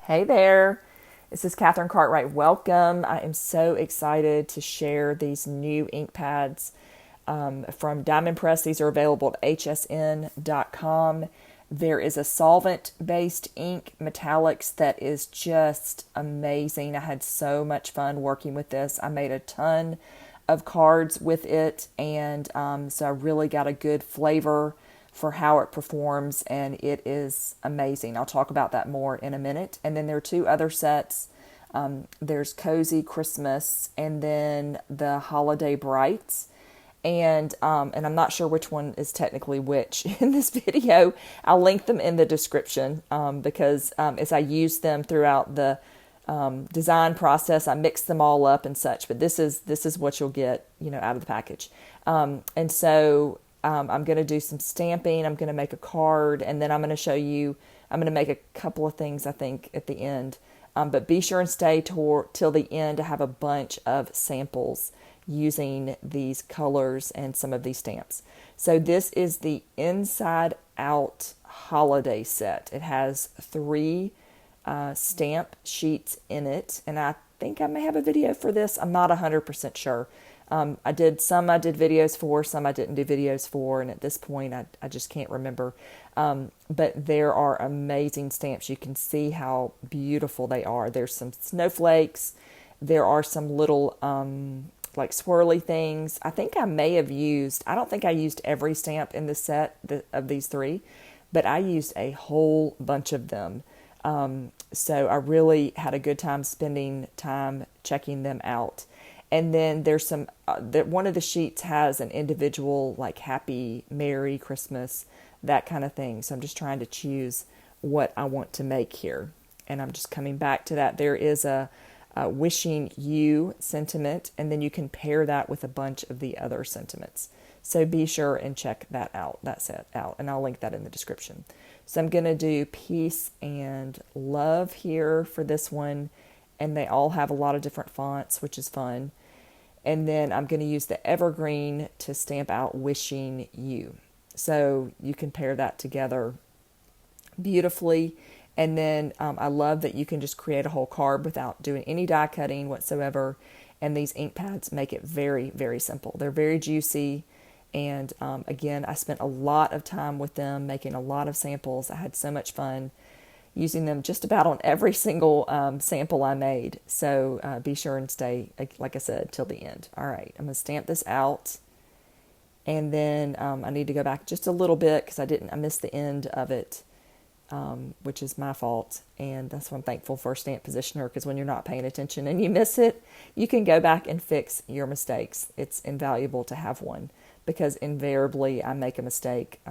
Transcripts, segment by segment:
Hey there, this is Catherine Cartwright. Welcome. I am so excited to share these new ink pads from Diamond Press. These are available at hsn.com. There is a solvent-based ink, metallics, that is just amazing. I had so much fun working with this. I made a ton of cards with it, and so I really got a good flavor for how it performs, and it is amazing. I'll talk about that more in a minute. And then there are two other sets. There's Cozy Christmas and then the Holiday Brights. And I'm not sure which one is technically which in this video. I'll link them in the description because as I use them throughout the design process, I mix them all up and such. But this is what you'll get, out of the package. And so I'm going to do some stamping. I'm going to make a card, and then I'm going to show you. I'm going to make a couple of things, I think, at the end. But be sure and stay till the end to have a bunch of samples using these colors and some of these stamps. So this is the Inside Out Holiday Set. It has 3 stamp sheets in it, and I think I may have a video for this. I'm not 100% sure. I did videos for, some I didn't do videos for, and at this point I just can't remember. But there are amazing stamps. You can see how beautiful they are. There's some snowflakes. There are some little like swirly things. I think I don't think I used every stamp in the set of these 3, but I used a whole bunch of them. So I really had a good time spending time checking them out. And then there's some, one of the sheets has an individual, like Happy, Merry Christmas, that kind of thing. So I'm just trying to choose what I want to make here. And I'm just coming back to that. There is a wishing you sentiment, and then you can pair that with a bunch of the other sentiments. So be sure and check that set out, and I'll link that in the description. So I'm going to do peace and love here for this one. And they all have a lot of different fonts, which is fun. And then I'm going to use the evergreen to stamp out wishing you. So you can pair that together beautifully. And then I love that you can just create a whole card without doing any die cutting whatsoever. And these ink pads make it very, very simple. They're very juicy. And again, I spent a lot of time with them, making a lot of samples. I had so much fun using them just about on every single sample I made. So be sure and stay, like I said, till the end. All right, I'm going to stamp this out. And then I need to go back just a little bit because I missed the end of it, which is my fault. And that's why I'm thankful for a stamp positioner, because when you're not paying attention and you miss it, you can go back and fix your mistakes. It's invaluable to have one, because invariably I make a mistake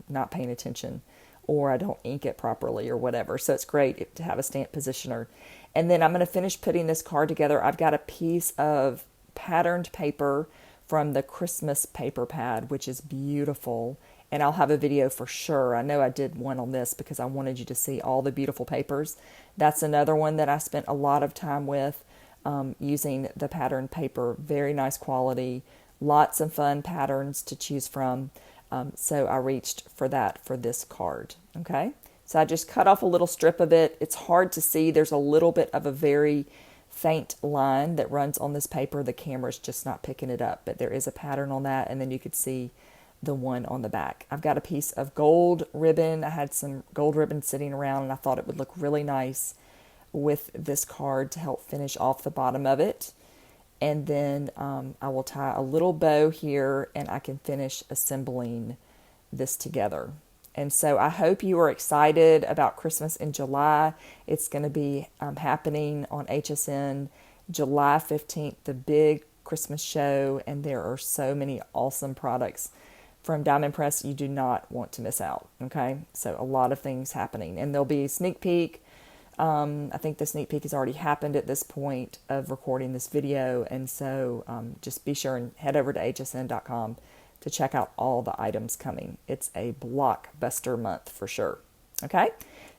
not paying attention, or I don't ink it properly or whatever. So it's great to have a stamp positioner. And then I'm going to finish putting this card together. I've got a piece of patterned paper from the Christmas paper pad, which is beautiful. And I'll have a video for sure. I know I did one on this because I wanted you to see all the beautiful papers. That's another one that I spent a lot of time with using the patterned paper. Very nice quality. Lots of fun patterns to choose from. So I reached for that for this card. Okay, so I just cut off a little strip of it. It's hard to see. There's a little bit of a very faint line that runs on this paper. The camera's just not picking it up, but there is a pattern on that, and then you could see the one on the back. I've got a piece of gold ribbon. I had some gold ribbon sitting around, and I thought it would look really nice with this card to help finish off the bottom of it. And then I will tie a little bow here, and I can finish assembling this together. And so I hope you are excited about Christmas in July. It's going to be happening on HSN July 15th, the big Christmas show. And there are so many awesome products from Diamond Press you do not want to miss out. Okay, so a lot of things happening. And there'll be a sneak peek. I think the sneak peek has already happened at this point of recording this video. And so just be sure and head over to hsn.com to check out all the items coming. It's a blockbuster month for sure. Okay,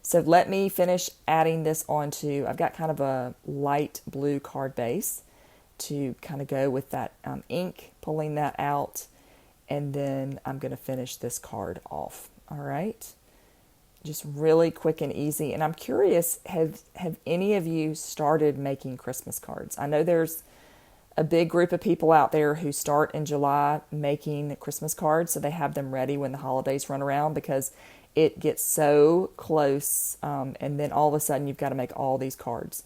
so let me finish adding this onto, I've got kind of a light blue card base to kind of go with that ink, pulling that out. And then I'm going to finish this card off. All right. just really quick and easy. And I'm curious, have any of you started making Christmas cards? I know there's a big group of people out there who start in July making Christmas cards so they have them ready when the holidays run around, because it gets so close, and then all of a sudden you've got to make all these cards.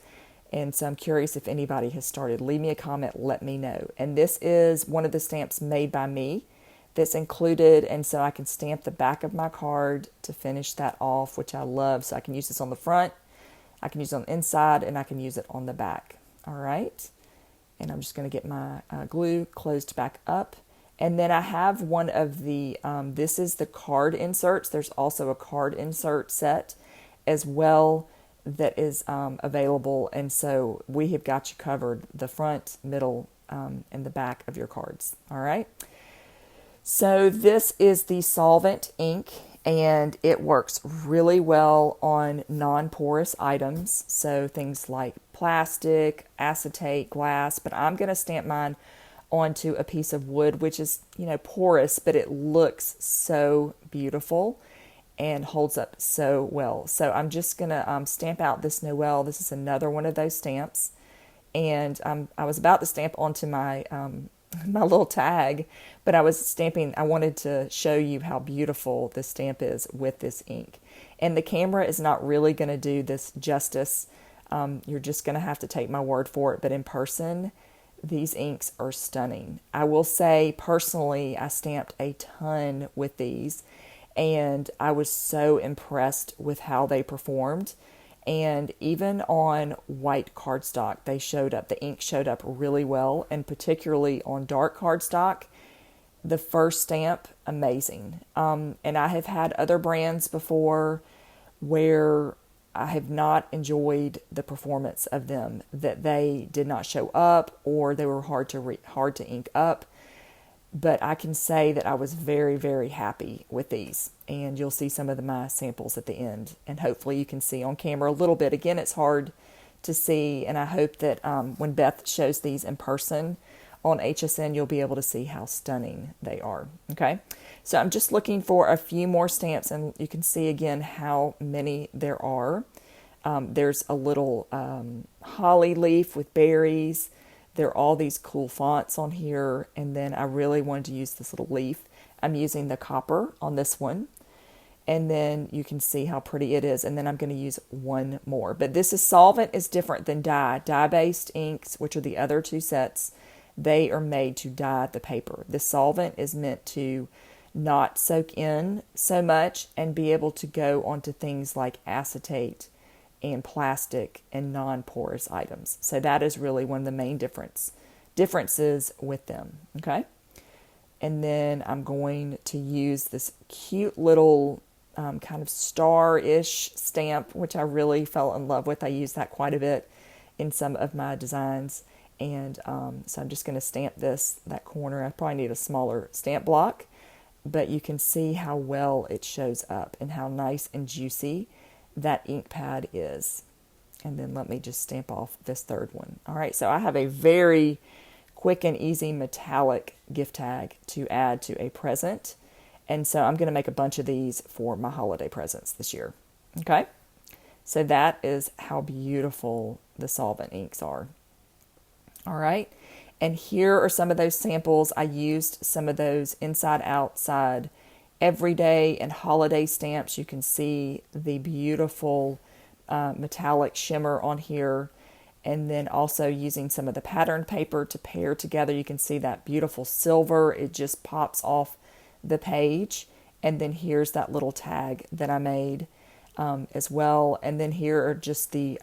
And so I'm curious if anybody has started. Leave me a comment, let me know. And this is one of the stamps made by me that's included, and so I can stamp the back of my card to finish that off, which I love. So I can use this on the front, I can use it on the inside, and I can use it on the back. All right. And I'm just going to get my glue closed back up. And then I have one of the, this is the card inserts. There's also a card insert set as well that is available. And so we have got you covered, the front, middle, and the back of your cards. All right. So this is the Solvent ink, and it works really well on non-porous items. So things like plastic, acetate, glass, but I'm going to stamp mine onto a piece of wood, which is, porous, but it looks so beautiful and holds up so well. So I'm just going to stamp out this Noel. This is another one of those stamps. And I was about to stamp onto my my little tag, but I was stamping. I wanted to show you how beautiful this stamp is with this ink. And the camera is not really going to do this justice. You're just going to have to take my word for it. But in person, these inks are stunning. I will say personally, I stamped a ton with these, and I was so impressed with how they performed. And even on white cardstock, they showed up. The ink showed up really well, and particularly on dark cardstock, the first stamp, amazing. And I have had other brands before where I have not enjoyed the performance of them, that they did not show up or they were hard to ink up. But I can say that I was very, very happy with these. And you'll see some of my samples at the end. And hopefully you can see on camera a little bit. Again, it's hard to see. And I hope that when Beth shows these in person on HSN, you'll be able to see how stunning they are. Okay. So I'm just looking for a few more stamps. And you can see again how many there are. There's a little holly leaf with berries. There are all these cool fonts on here. And then I really wanted to use this little leaf. I'm using the copper on this one. And then you can see how pretty it is. And then I'm going to use one more. But this is Solvent is different than dye. Dye-based inks, which are the other two sets, they are made to dye the paper. The Solvent is meant to not soak in so much and be able to go onto things like acetate and plastic and non-porous items. So that is really one of the main differences with them. Okay. And then I'm going to use this cute little kind of star-ish stamp, which I really fell in love with. I use that quite a bit in some of my designs. And so I'm just going to stamp that corner. I probably need a smaller stamp block, but you can see how well it shows up and how nice and juicy that ink pad is. And then let me just stamp off this third one. All right, so I have a very quick and easy metallic gift tag to add to a present. And so I'm going to make a bunch of these for my holiday presents this year. Okay, so that is how beautiful the Solvent inks are. All right, and here are some of those samples. I used some of those inside, outside, everyday and holiday stamps. You can see the beautiful metallic shimmer on here. And then also using some of the pattern paper to pair together. You can see that beautiful silver. It just pops off the page. And then here's that little tag that I made as well. And then here are just the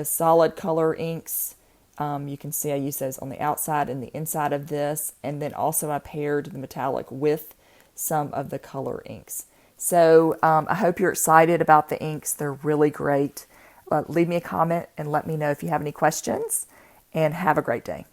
solid color inks. You can see I use those on the outside and the inside of this. And then also I paired the metallic with some of the color inks. So I hope you're excited about the inks. They're really great. Leave me a comment and let me know if you have any questions, and have a great day.